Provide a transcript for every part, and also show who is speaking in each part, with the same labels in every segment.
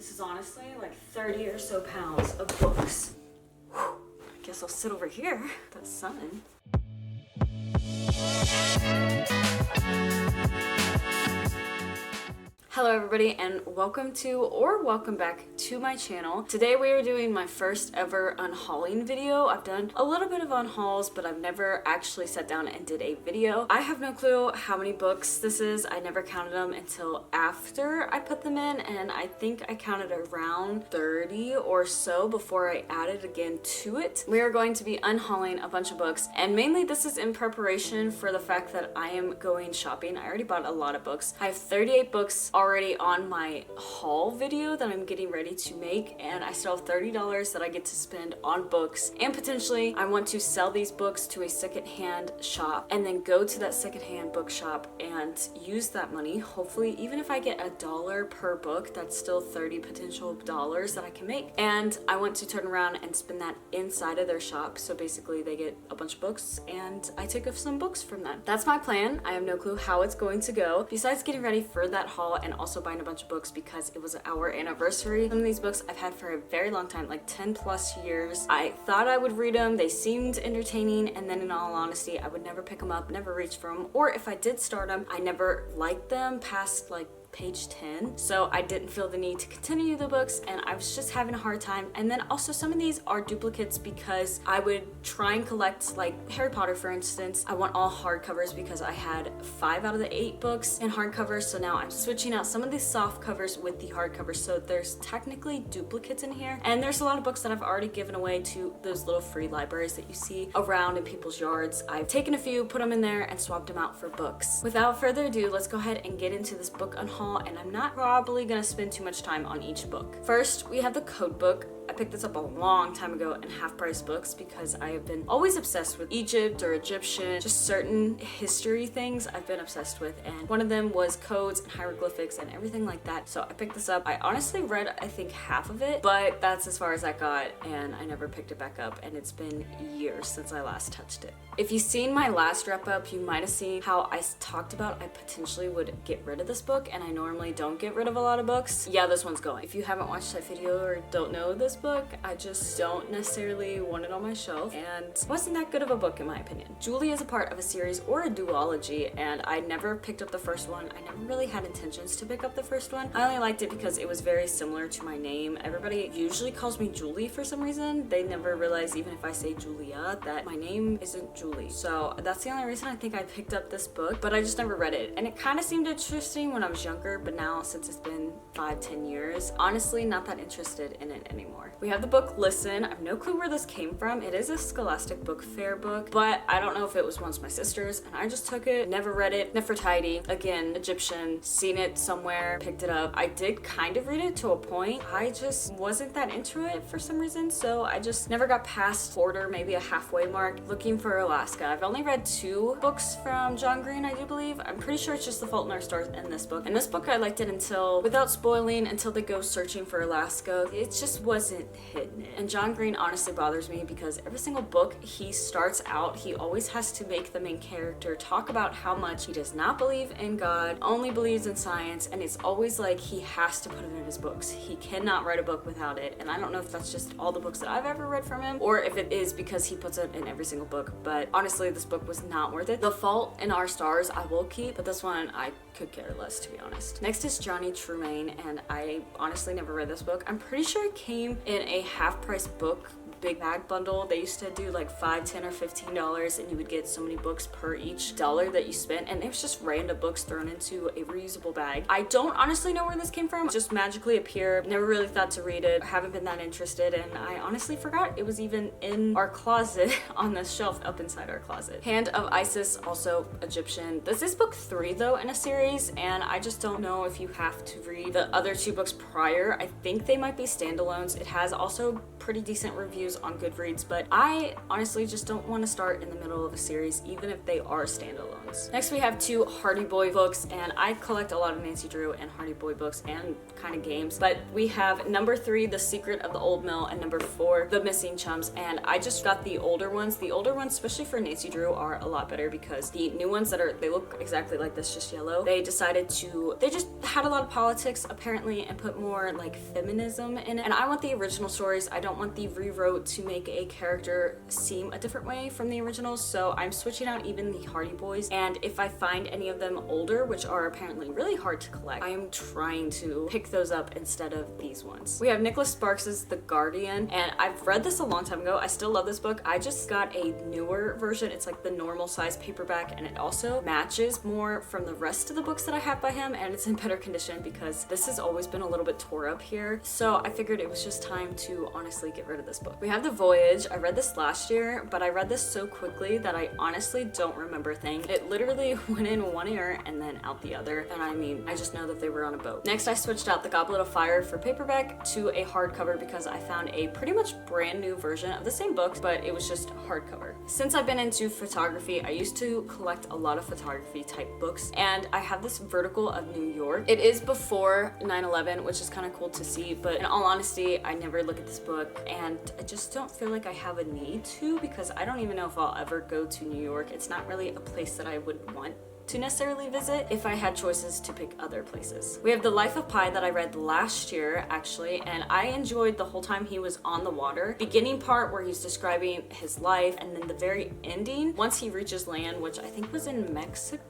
Speaker 1: This is honestly like 30 or so pounds of books. Whew. I guess I'll sit over here. That's sun. Hello everybody and welcome back to my channel. Today we are doing my first ever unhauling video. I've done a little bit of unhauls, but I've never actually sat down and did a video. I have no clue how many books this is. I never counted them until after I put them in, and I think I counted around 30 or so before I added again to it. We are going to be unhauling a bunch of books, and mainly this is in preparation for the fact that I am going shopping. I already bought a lot of books. I have 38 books already on my haul video that I'm getting ready to make, and I still have $30 that I get to spend on books, and potentially I want to sell these books to a secondhand shop and then go to that secondhand bookshop and use that money. Hopefully, even if I get $1 per book, that's still 30 potential dollars that I can make, and I want to turn around and spend that inside of their shop. So basically they get a bunch of books and I take some books from them. That's my plan. I have no clue how it's going to go, besides getting ready for that haul and also buying a bunch of books because it was our anniversary. Some of these books I've had for a very long time, like 10 plus years. I thought I would read them, they seemed entertaining, and then in all honesty I would never pick them up, never reach for them, or if I did start them, I never liked them past like page 10, so I didn't feel the need to continue the books, and I was just having a hard time. And then also some of these are duplicates because I would try and collect, like Harry Potter for instance. I want all hardcovers because I had 5 out of the 8 books in hardcovers, so now I'm switching out some of these soft covers with the hardcovers, so there's technically duplicates in here. And there's a lot of books that I've already given away to those little free libraries that you see around in people's yards. I've taken a few, put them in there, and swapped them out for books. Without further ado, let's go ahead and get into this book unhaul, and I'm not probably gonna spend too much time on each book. First, we have the code book. I picked this up a long time ago in half-price books because I have been always obsessed with Egypt or Egyptian, just certain history things I've been obsessed with, and one of them was codes and hieroglyphics and everything like that. So I picked this up. I honestly read I think half of it, but that's as far as I got, and I never picked it back up, and it's been years since I last touched it. If you've seen my last wrap up, you might have seen how I talked about I potentially would get rid of this book, and I normally don't get rid of a lot of books. Yeah, this one's going. If you haven't watched that video or don't know this book, I just don't necessarily want it on my shelf, and it wasn't that good of a book in my opinion. Julie is a part of a series or a duology, and I never picked up the first one. I never really had intentions to pick up the first one. I only liked it because it was very similar to my name. Everybody usually calls me Julie for some reason. They never realize, even if I say Julia, that my name isn't Julie. So that's the only reason I think I picked up this book, but I just never read it. And it kind of seemed interesting when I was younger, but now since it's been 5-10 years, honestly not that interested in it anymore. We have the book Listen. I have no clue where this came from. It is a Scholastic Book Fair book, but I don't know if it was once my sister's and I just took it, never read it. Nefertiti, again, Egyptian, seen it somewhere, picked it up. I did kind of read it to a point. I just wasn't that into it for some reason, so I just never got past quarter, maybe a halfway mark, looking for Alaska. I've only read 2 books from John Green, I do believe. I'm pretty sure it's just The Fault in Our Stars and this book. And this book I liked it until, without spoiling, until they go searching for Alaska. It just wasn't hitting it. And John Green honestly bothers me because every single book he starts out, he always has to make the main character talk about how much he does not believe in God, only believes in science, and it's always like he has to put it in his books. He cannot write a book without it, and I don't know if that's just all the books that I've ever read from him, or if it is because he puts it in every single book, but honestly this book was not worth it. The Fault in Our Stars I will keep, but this one I could care less, to be honest. Next is Johnny Tremaine, and I honestly never read this book. I'm pretty sure it came in a half-price book big bag bundle. They used to do like $5, $10, or $15, and you would get so many books per each dollar that you spent, and it was just random books thrown into a reusable bag. I don't honestly know where this came from. It just magically appeared. Never really thought to read it. I haven't been that interested, and I honestly forgot it was even in our closet on the shelf up inside our closet. Hand of Isis, also Egyptian. This is book 3 though in a series, and I just don't know if you have to read the other 2 books prior. I think they might be standalones. It has also pretty decent reviews reviews on Goodreads, but I honestly just don't want to start in the middle of a series, even if they are standalones. Next we have 2 Hardy Boy books, and I collect a lot of Nancy Drew and Hardy Boy books and kind of games, but we have number 3, The Secret of the Old Mill, and number 4, The Missing Chums, and I just got the older ones. The older ones, especially for Nancy Drew, are a lot better because the new ones they look exactly like this, just yellow. They just had a lot of politics apparently and put more like feminism in it, and I want the original stories. I don't want the rewrote to make a character seem a different way from the originals, so I'm switching out even the Hardy Boys, and if I find any of them older, which are apparently really hard to collect, I am trying to pick those up instead of these ones. We have Nicholas Sparks's The Guardian, and I've read this a long time ago. I still love this book. I just got a newer version. It's like the normal size paperback, and it also matches more from the rest of the books that I have by him, and it's in better condition because this has always been a little bit tore up here, so I figured it was just time to honestly get rid of this book. We have The Voyage. I read this last year, but I read this so quickly that I honestly don't remember a thing. It literally went in one ear and then out the other, and I mean, I just know that they were on a boat. Next, I switched out The Goblet of Fire for paperback to a hardcover because I found a pretty much brand new version of the same book, but it was just hardcover. Since I've been into photography, I used to collect a lot of photography type books, and I have this vertical of New York. It is before 9/11, which is kind of cool to see, but in all honesty, I never look at this book, and I just don't feel like I have a need to because I don't even know if I'll ever go to New York. It's not really a place that I would want to necessarily visit if I had choices to pick other places. We have The Life of Pi that I read last year actually, and I enjoyed the whole time he was on the water. Beginning part where he's describing his life, and then the very ending once he reaches land, which I think was in Mexico.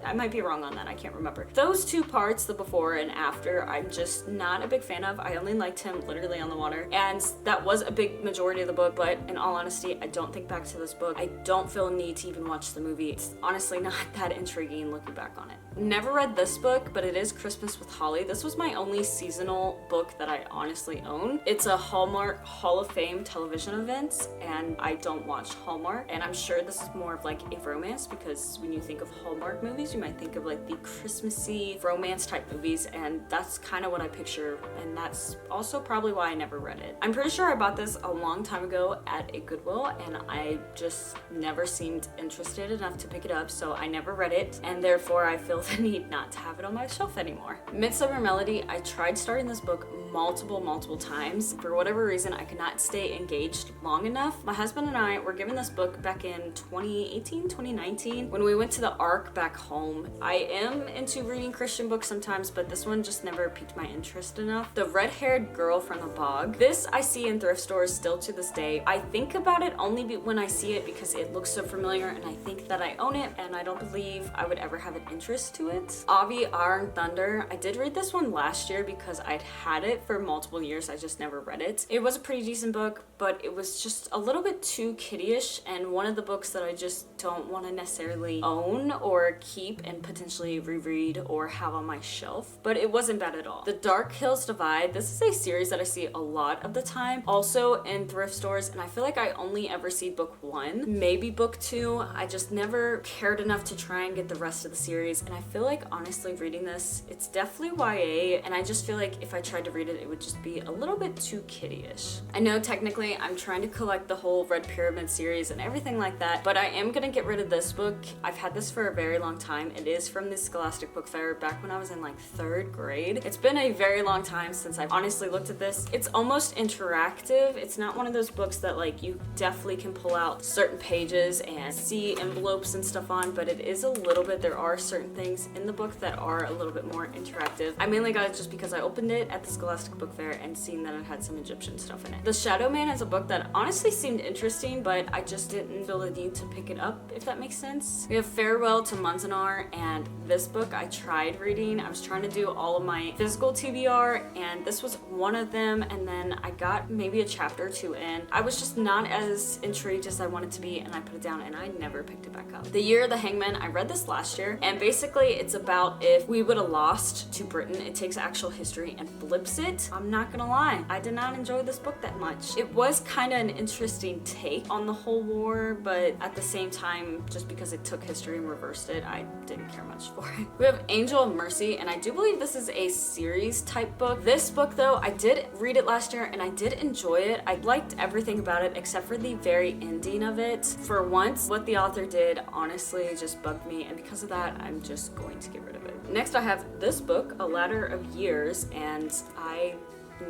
Speaker 1: I might be wrong on that, I can't remember. Those 2 parts, the before and after, I'm just not a big fan of. I only liked him literally on the water, and that was a big majority of the book, but in all honesty, I don't think back to this book. I don't feel a need to even watch the movie. It's honestly not that intriguing looking back on it. Never read this book, but it is Christmas with Holly. This was my only seasonal book that I honestly own. It's a Hallmark Hall of Fame television event, and I don't watch Hallmark, and I'm sure this is more of like a romance because when you think of Hallmark movies, you might think of like the Christmassy romance type movies, and that's kind of what I picture, and that's also probably why I never read it. I'm pretty sure I bought this a long time ago at a Goodwill, and I just never seemed interested enough to pick it up, so I never read it, and therefore I feel the need not to have it on my shelf anymore. Midsummer Melody, I tried starting this book multiple times. For whatever reason, I could not stay engaged long enough. My husband and I were given this book back in 2018, 2019, when we went to the Ark back home. I am into reading Christian books sometimes, but this one just never piqued my interest enough. The Red-Haired Girl from the Bog. This I see in thrift stores still to this day. I think about it only when I see it because it looks so familiar, and I think that I own it, and I don't believe I would ever have an interest to it. Avi Iron Thunder. I did read this one last year because I'd had it for multiple years. I just never read it. It was a pretty decent book, but it was just a little bit too kiddie-ish, and one of the books that I just don't want to necessarily own or keep and potentially reread or have on my shelf, but it wasn't bad at all. The Dark Hills Divide. This is a series that I see a lot of the time, also in thrift stores, and I feel like I only ever see book 1, maybe book 2. I just never cared enough to try and get the rest of the series, and I feel like honestly reading this, it's definitely YA, and I just feel like if I tried to read it, it would just be a little bit too kiddie-ish. I know technically I'm trying to collect the whole Red Pyramid series and everything like that, but I am gonna get rid of this book. I've had this for a very long time. It is from the Scholastic Book Fair back when I was in like 3rd grade. It's been a very long time since I've honestly looked at this. It's almost interactive. It's not one of those books that like you definitely can pull out certain pages and see envelopes and stuff on, but it is a little bit, there are certain things in the book that are a little bit more interactive. I mainly got it just because I opened it at the Scholastic Book Fair and seen that it had some Egyptian stuff in it. The Shadow Man is a book that honestly seemed interesting, but I just didn't feel the need to pick it up, if that makes sense. We have Farewell to Manzanar, and this book I tried reading. I was trying to do all of my physical TBR, and this was one of them, and then I got maybe a chapter or 2 in. I was just not as intrigued as I wanted to be, and I put it down, and I never picked it back up. The Year of the Hangman, I read this last year, and basically it's about if we would have lost to Britain. It takes actual history and flips it. I'm not gonna lie, I did not enjoy this book that much. It was kind of an interesting take on the whole war, but at the same time, just because it took history and reversed reversed it. I didn't care much for it. We have Angel of Mercy, and I do believe this is a series type book. This book though, I did read it last year and I did enjoy it. I liked everything about it except for the very ending of it. For once, what the author did honestly just bugged me, and because of that, I'm just going to get rid of it. Next, I have this book, A Ladder of Years, and I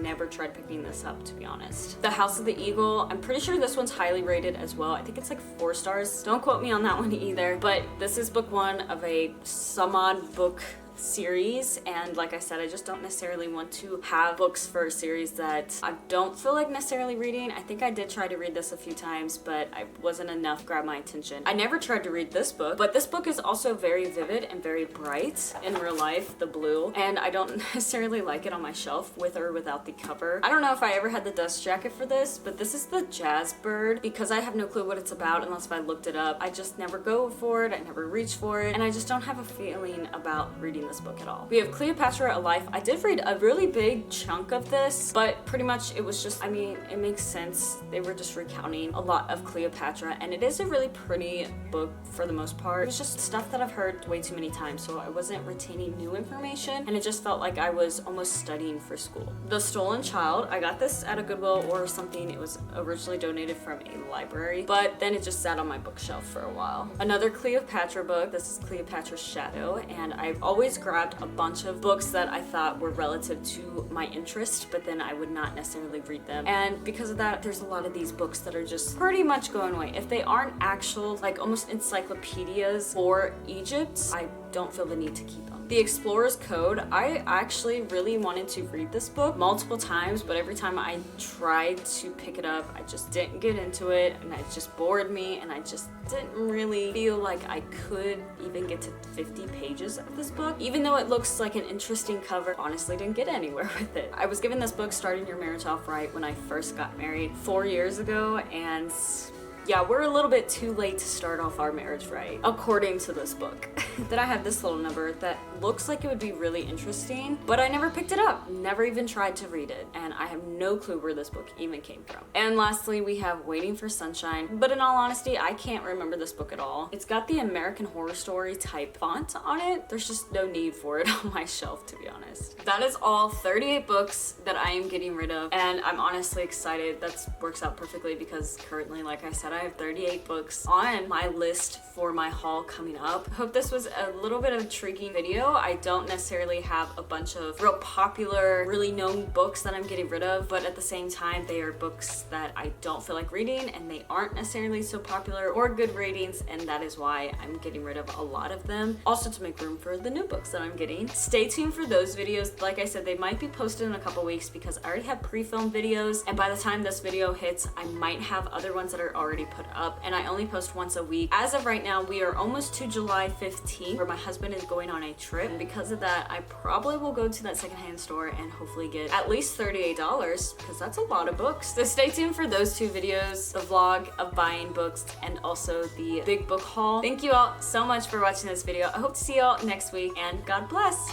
Speaker 1: never tried picking this up, to be honest. The House of the Eagle, I'm pretty sure this one's highly rated as well. I think it's like 4 stars. Don't quote me on that one either, but this is book 1 of a some odd book series, and like I said, I just don't necessarily want to have books for a series that I don't feel like necessarily reading. I think I did try to read this a few times, but I wasn't enough to grab my attention. I never tried to read this book, but this book is also very vivid and very bright in real life, the blue, and I don't necessarily like it on my shelf with or without the cover. I don't know if I ever had the dust jacket for this, but this is the Jazz Bird. Because I have no clue what it's about unless if I looked it up, I just never go for it, I never reach for it, and I just don't have a feeling about reading this book at all. We have Cleopatra, A Life. I did read a really big chunk of this, but pretty much it was just, I mean, it makes sense. They were just recounting a lot of Cleopatra, and it is a really pretty book for the most part. It was just stuff that I've heard way too many times, so I wasn't retaining new information, and it just felt like I was almost studying for school. The Stolen Child, I got this at a Goodwill or something. It was originally donated from a library, but then it just sat on my bookshelf for a while. Another Cleopatra book, this is Cleopatra's Shadow, and I've always grabbed a bunch of books that I thought were relative to my interest, but then I would not necessarily read them. And because of that, there's a lot of these books that are just pretty much going away. If they aren't actual, like almost encyclopedias for Egypt, I don't feel the need to keep them. The Explorer's Code, I actually really wanted to read this book multiple times, but every time I tried to pick it up, I just didn't get into it, and it just bored me, and I just didn't really feel like I could even get to 50 pages of this book. Even though it looks like an interesting cover, honestly didn't get anywhere with it. I was given this book, Starting Your Marriage Off Right, when I first got married 4 years ago, and yeah, we're a little bit too late to start off our marriage right, according to this book. Then I have this little number that looks like it would be really interesting, but I never picked it up, never even tried to read it, and I have no clue where this book even came from. And lastly, we have Waiting for Sunshine, but in all honesty, I can't remember this book at all. It's got the American Horror Story type font on it. There's just no need for it on my shelf, to be honest. That is all 38 books that I am getting rid of, and I'm honestly excited. That works out perfectly because currently, like I said, I have 38 books on my list for my haul coming up. I hope this was a little bit of an intriguing video. I don't necessarily have a bunch of real popular, really known books that I'm getting rid of, but at the same time, they are books that I don't feel like reading, and they aren't necessarily so popular or good ratings, and that is why I'm getting rid of a lot of them. Also to make room for the new books that I'm getting. Stay tuned for those videos. Like I said, they might be posted in a couple weeks because I already have pre-filmed videos, and by the time this video hits, I might have other ones that are already put up, and I only post once a week. As of right now, we are almost to July 15th, where my husband is going on a trip, and because of that, I probably will go to that secondhand store and hopefully get at least $38 because that's a lot of books. So stay tuned for those 2 videos, the vlog of buying books and also the big book haul. Thank you all so much for watching this video. I hope to see y'all next week, and God bless.